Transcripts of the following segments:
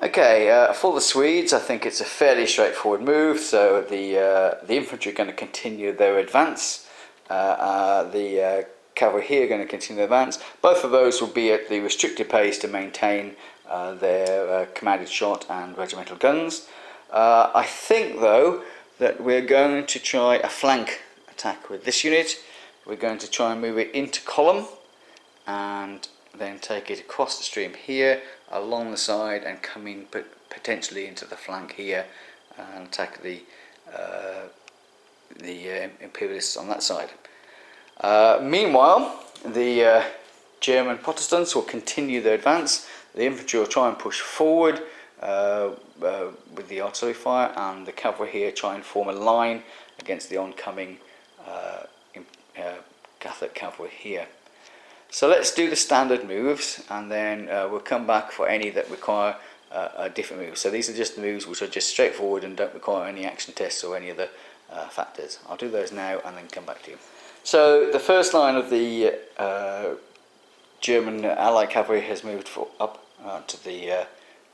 Okay, for the Swedes, I think it's a fairly straightforward move. So the infantry are going to continue their advance. The cavalry here are going to continue their advance. Both of those will be at the restricted pace to maintain their commanded shot and regimental guns. I think, though, that we're going to try a flank attack with this unit. We're going to try and move it into column and then take it across the stream here, along the side, and come in potentially into the flank here and attack the Imperialists on that side. Meanwhile, the German Protestants will continue their advance. The infantry will try and push forward with the artillery fire, and the cavalry here try and form a line against the oncoming Catholic cavalry here. So let's do the standard moves, and then we'll come back for any that require a different move. So these are just the moves which are just straightforward and don't require any action tests or any other factors. I'll do those now and then come back to you. So the first line of the German Allied cavalry has moved up to the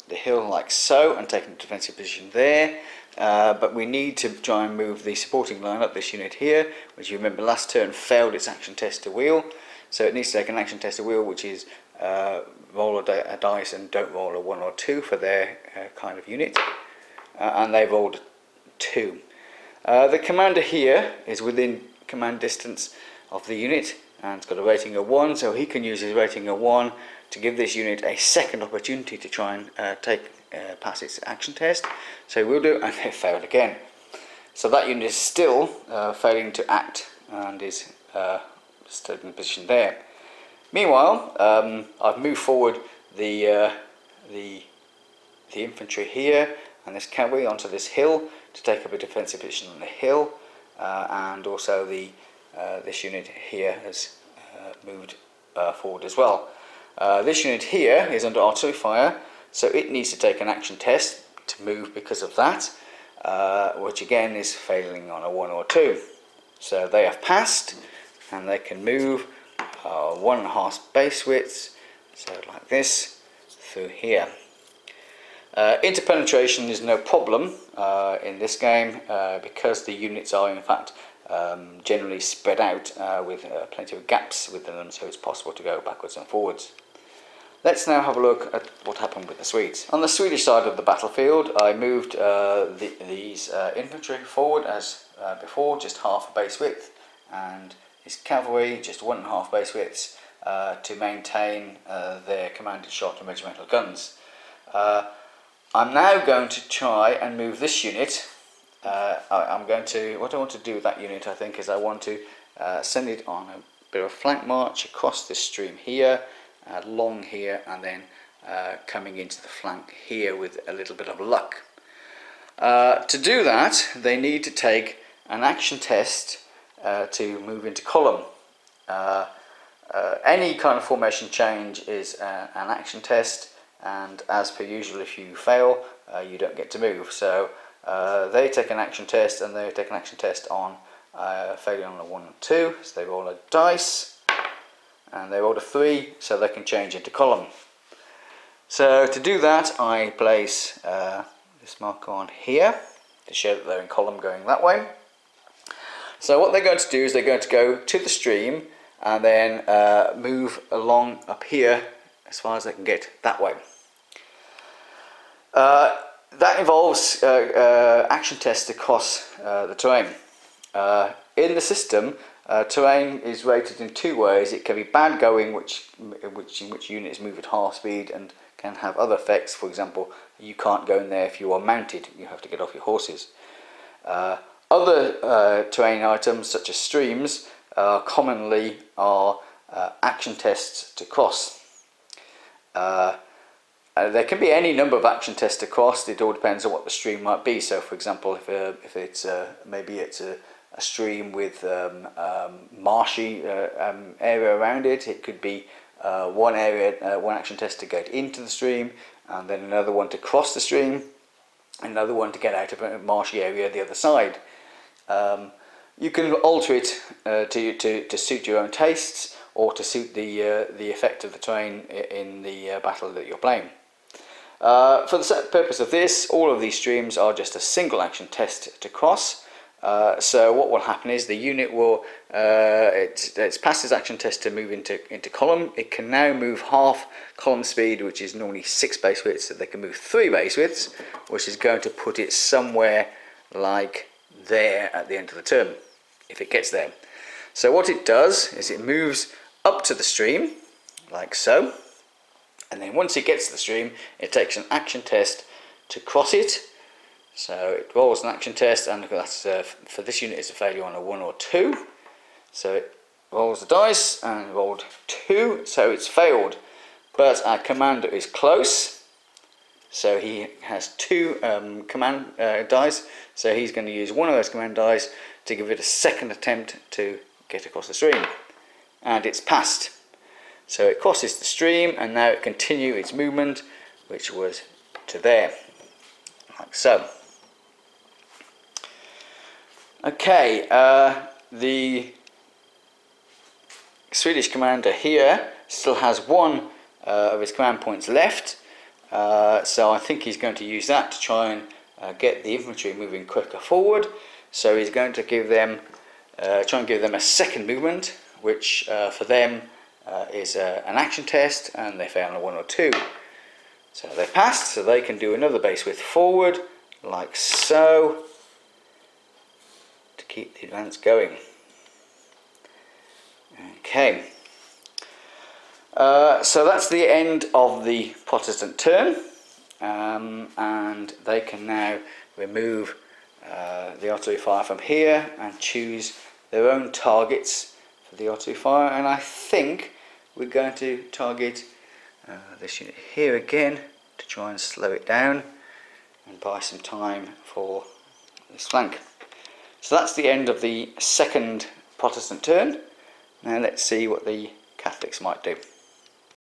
hill like so and taken a defensive position there. But we need to try and move the supporting line up, this unit here, which you remember last turn failed its action test to wheel. So it needs to take an action test to wheel, which is roll a dice and don't roll a 1 or 2 for their kind of unit. And they've rolled 2. The commander here is within command distance of the unit and it's got a rating of 1, so he can use his rating of 1 to give this unit a second opportunity to try and pass its action test. So we'll do, and it failed again. So that unit is still failing to act and is stood in position there. Meanwhile, I've moved forward the infantry here and this cavalry onto this hill to take up a defensive position on the hill, and also this unit here has moved forward as well. This unit here is under artillery fire, so it needs to take an action test to move because of that, which again is failing on a 1 or 2. So they have passed and they can move 1.5 base widths, so like this, through here. Interpenetration is no problem in this game because the units are in fact generally spread out with plenty of gaps within them, so it's possible to go backwards and forwards. Let's now have a look at what happened with the Swedes. On the Swedish side of the battlefield, I moved these infantry forward as before, just half a base width, and his cavalry just 1.5 base widths to maintain their commanded shot and regimental guns. I'm now going to try and move this unit. What I want to do with that unit, I think, is I want to send it on a bit of a flank march across this stream here, along here, and then coming into the flank here with a little bit of luck. To do that, they need to take an action test to move into column. Any kind of formation change is an action test, and as per usual, if you fail, you don't get to move. So they take an action test, and they take an action test on failure on a 1 or 2. So they roll a dice, and they roll a 3, so they can change into column. So to do that, I place this marker on here to show that they're in column going that way. So what they're going to do is they're going to go to the stream and then move along up here as far as they can get that way. That involves action tests across the terrain. In the system, terrain is rated in 2 ways. It can be bad going, in which units move at half speed and can have other effects. For example, you can't go in there if you are mounted. You have to get off your horses. Other terrain items, such as streams, commonly are action tests to cross. There can be any number of action tests to cross. It all depends on what the stream might be. So, for example, if it's maybe it's a stream with marshy area around it, it could be one action test to get into the stream, and then another one to cross the stream, another one to get out of a marshy area the other side. You can alter it to suit your own tastes, or to suit the effect of the terrain in the battle that you're playing. For the purpose of this, all of these streams are just a single action test to cross. So what will happen is the unit will, it's passed its action test to move into column. It can now move half column speed, which is normally 6 base widths, so they can move 3 base widths, which is going to put it somewhere like there at the end of the turn, if it gets there. So what it does is it moves up to the stream, like so, and then once it gets to the stream, it takes an action test to cross it. So it rolls an action test, and that's for this unit is a failure on a 1 or 2. So it rolls the dice and rolled 2, so it's failed. But our commander is close, so he has 2 command dice. So he's going to use one of those command dice to give it a second attempt to get across the stream, and it's passed. So it crosses the stream, and now it continues its movement, which was to there, like so. Okay, the Swedish commander here still has 1 of his command points left, so I think he's going to use that to try and get the infantry moving quicker forward. So he's going to give them, try and give them a second movement, which for them is an action test, and they fail on a 1 or 2. So they passed, so they can do another base width forward, like so, to keep the advance going. Okay, so that's the end of the Protestant turn, and they can now remove the artillery fire from here and choose their own targets for the artillery fire. And I think we're going to target this unit here again to try and slow it down and buy some time for this flank. So that's the end of the second Protestant turn. Now let's see what the Catholics might do.